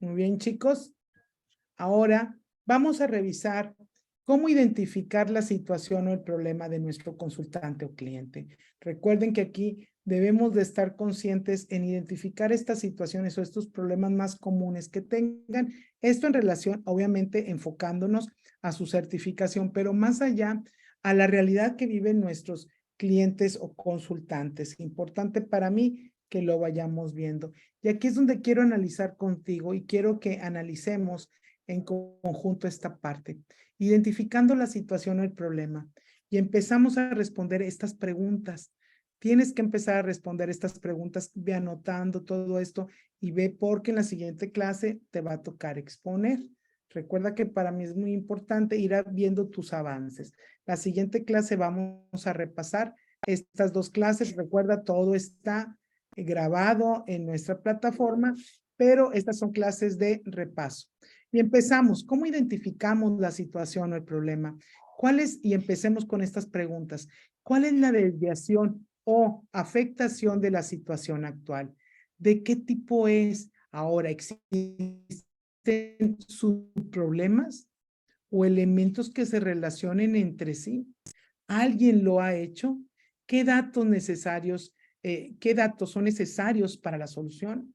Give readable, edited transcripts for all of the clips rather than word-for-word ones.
Muy bien, chicos. Ahora vamos a revisar cómo identificar la situación o el problema de nuestro consultante o cliente. Recuerden que aquí debemos de estar conscientes en identificar estas situaciones o estos problemas más comunes que tengan. Esto en relación, obviamente, enfocándonos a su certificación, pero más allá a la realidad que viven nuestros clientes o consultantes. Importante para mí que lo vayamos viendo. Y aquí es donde quiero analizar contigo y quiero que analicemos en conjunto esta parte, identificando la situación o el problema. Y empezamos a responder estas preguntas. Tienes que empezar a responder estas preguntas, ve anotando todo esto y ve porque en la siguiente clase te va a tocar exponer. Recuerda que para mí es muy importante ir viendo tus avances. La siguiente clase vamos a repasar estas dos clases. Recuerda, todo está grabado en nuestra plataforma, pero estas son clases de repaso. Y empezamos. ¿Cómo identificamos la situación o el problema? Y empecemos con estas preguntas. ¿Cuál es la desviación o afectación de la situación actual? ¿De qué tipo es? Ahora, ¿existen subproblemas o elementos que se relacionen entre sí? ¿Alguien lo ha hecho? ¿Qué datos son necesarios para la solución?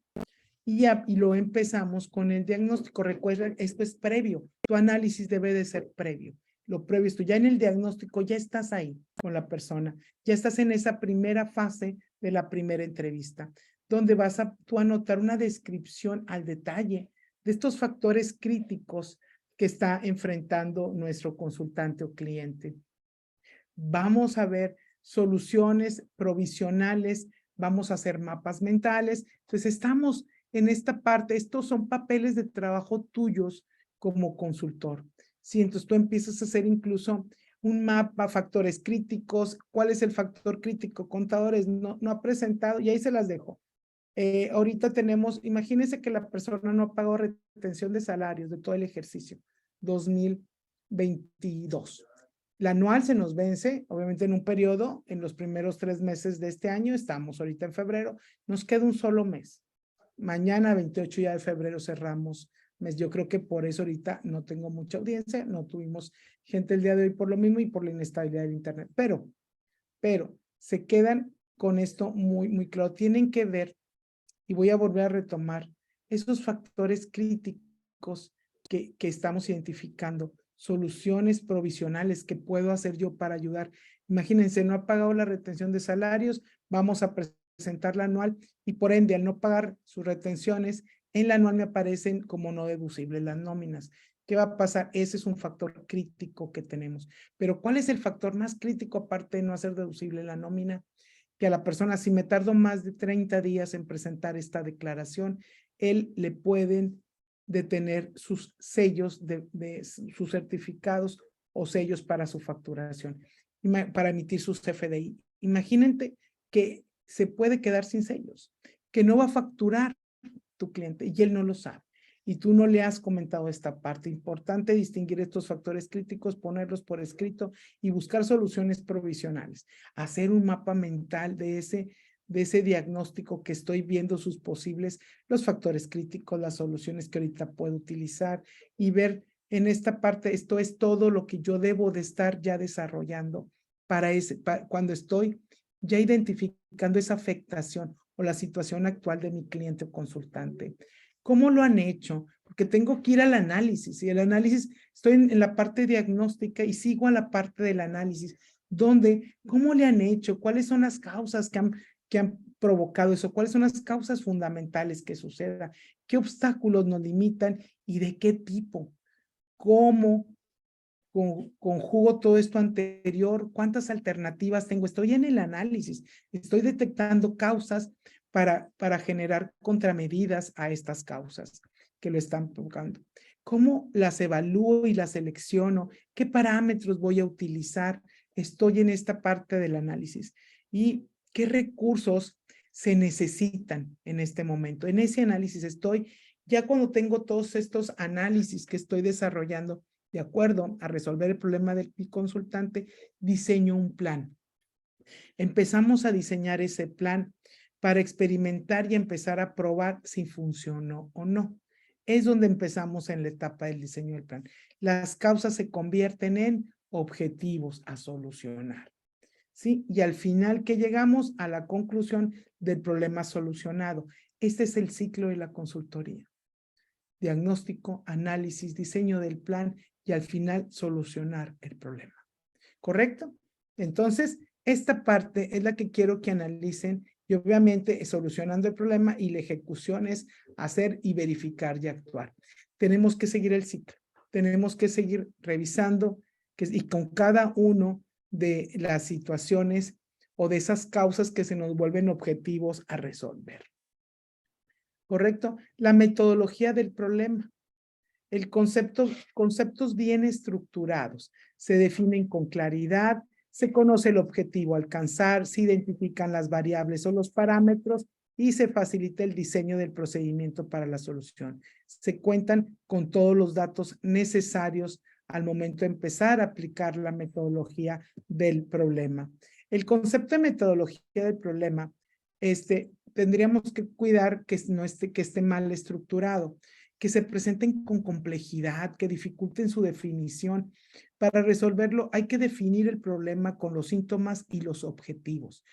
Y lo empezamos con el diagnóstico. Recuerda, esto es previo. Tu análisis debe de ser previo. Lo previo es tú. Ya en el diagnóstico ya estás ahí con la persona. Ya estás en esa primera fase de la primera entrevista, donde vas a tú anotar una descripción al detalle de estos factores críticos que está enfrentando nuestro consultante o cliente. Vamos a ver soluciones provisionales, vamos a hacer mapas mentales. Entonces, estamos en esta parte, estos son papeles de trabajo tuyos como consultor. Sí, entonces tú empiezas a hacer incluso un mapa, factores críticos. ¿Cuál es el factor crítico? Contadores no ha presentado, y ahí se las dejo. Ahorita tenemos, imagínense que la persona no ha pagado retención de salarios de todo el ejercicio 2022. La anual se nos vence, obviamente en un periodo, en los primeros 3 meses de este año, estamos ahorita en febrero, nos queda un solo mes. Mañana, 28 ya de febrero, cerramos mes. Yo creo que por eso ahorita no tengo mucha audiencia, no tuvimos gente el día de hoy por lo mismo y por la inestabilidad del internet. Pero se quedan con esto muy claro. Tienen que ver, y voy a volver a retomar, esos factores críticos que estamos identificando, soluciones provisionales que puedo hacer yo para ayudar. Imagínense, no ha pagado la retención de salarios, vamos a presentar la anual y por ende, al no pagar sus retenciones, en la anual me aparecen como no deducibles las nóminas. ¿Qué va a pasar? Ese es un factor crítico que tenemos. Pero ¿cuál es el factor más crítico aparte de no hacer deducible la nómina? Que a la persona, si me tardo más de 30 días en presentar esta declaración, él le pueden detener sus sellos de sus certificados o sellos para su facturación, para emitir sus CFDI. Imagínate que se puede quedar sin sellos, que no va a facturar tu cliente y él no lo sabe. Y tú no le has comentado esta parte. Importante distinguir estos factores críticos, ponerlos por escrito y buscar soluciones provisionales. Hacer un mapa mental de ese diagnóstico que estoy viendo sus posibles, los factores críticos, las soluciones que ahorita puedo utilizar y ver en esta parte, esto es todo lo que yo debo de estar ya desarrollando cuando estoy ya identificando esa afectación o la situación actual de mi cliente o consultante. ¿Cómo lo han hecho? Porque tengo que ir al análisis y el análisis, estoy en la parte diagnóstica y sigo a la parte del análisis, donde, ¿cómo le han hecho? ¿Cuáles son las causas que han provocado eso? ¿Cuáles son las causas fundamentales que suceda? ¿Qué obstáculos nos limitan y de qué tipo? ¿Cómo conjugo todo esto anterior? ¿Cuántas alternativas tengo? Estoy en el análisis, estoy detectando causas para generar contramedidas a estas causas que lo están provocando. ¿Cómo las evalúo y las selecciono? ¿Qué parámetros voy a utilizar? Estoy en esta parte del análisis. ¿Y qué recursos se necesitan en este momento? En ese análisis estoy, ya cuando tengo todos estos análisis que estoy desarrollando, de acuerdo a resolver el problema del consultante, diseño un plan. Empezamos a diseñar ese plan para experimentar y empezar a probar si funcionó o no. es donde empezamos en la etapa del diseño del plan. Las causas se convierten en objetivos a solucionar, ¿sí? Y al final que llegamos a la conclusión del problema solucionado. Este es el ciclo de la consultoría. Diagnóstico, análisis, diseño del plan y al final solucionar el problema. ¿Correcto? Entonces, esta parte es la que quiero que analicen y obviamente solucionando el problema y la ejecución es hacer y verificar y actuar. Tenemos que seguir el ciclo, tenemos que seguir revisando y con cada uno de las situaciones o de esas causas que se nos vuelven objetivos a resolver. ¿Correcto? La metodología del problema. Conceptos bien estructurados, se definen con claridad, se conoce el objetivo a alcanzar, se identifican las variables o los parámetros y se facilita el diseño del procedimiento para la solución. Se cuentan con todos los datos necesarios al momento de empezar a aplicar la metodología del problema. El concepto de metodología del problema, tendríamos que cuidar que esté mal estructurado, que se presenten con complejidad, que dificulten su definición. Para resolverlo hay que definir el problema con los síntomas y los objetivos.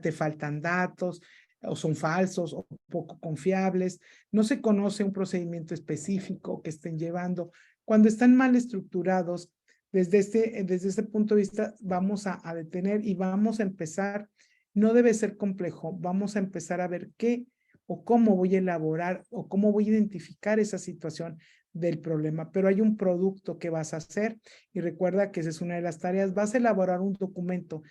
Te faltan datos, o son falsos o poco confiables, no se conoce un procedimiento específico que estén llevando. Cuando están mal estructurados, desde este punto de vista vamos a detener y vamos a empezar, no debe ser complejo, vamos a empezar a ver qué o cómo voy a elaborar o cómo voy a identificar esa situación del problema, pero hay un producto que vas a hacer y recuerda que esa es una de las tareas, vas a elaborar un documento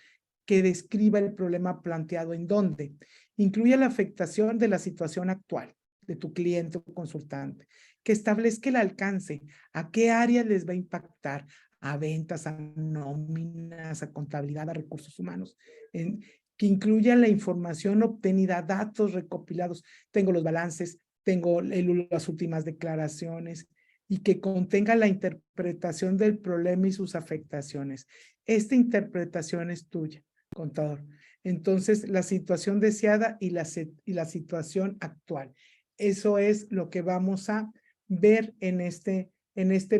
que describa el problema planteado en dónde, incluye la afectación de la situación actual de tu cliente o consultante, que establezca el alcance, a qué áreas les va a impactar, a ventas, a nóminas, a contabilidad, a recursos humanos, que incluya la información obtenida, datos recopilados. Tengo los balances, tengo las últimas declaraciones y que contenga la interpretación del problema y sus afectaciones. Esta interpretación es tuya, contador. Entonces, la situación deseada y la situación actual. Eso es lo que vamos a ver en este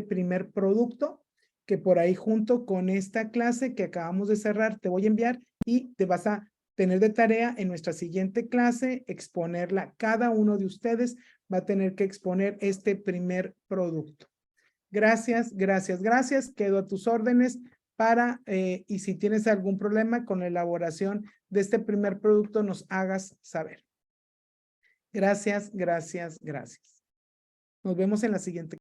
primer producto, que por ahí junto con esta clase que acabamos de cerrar, te voy a enviar y te vas a tener de tarea en nuestra siguiente clase exponerla. Cada uno de ustedes va a tener que exponer este primer producto. Gracias, gracias, gracias. Quedo a tus órdenes y si tienes algún problema con la elaboración de este primer producto, nos hagas saber. Gracias, gracias, gracias. Nos vemos en la siguiente.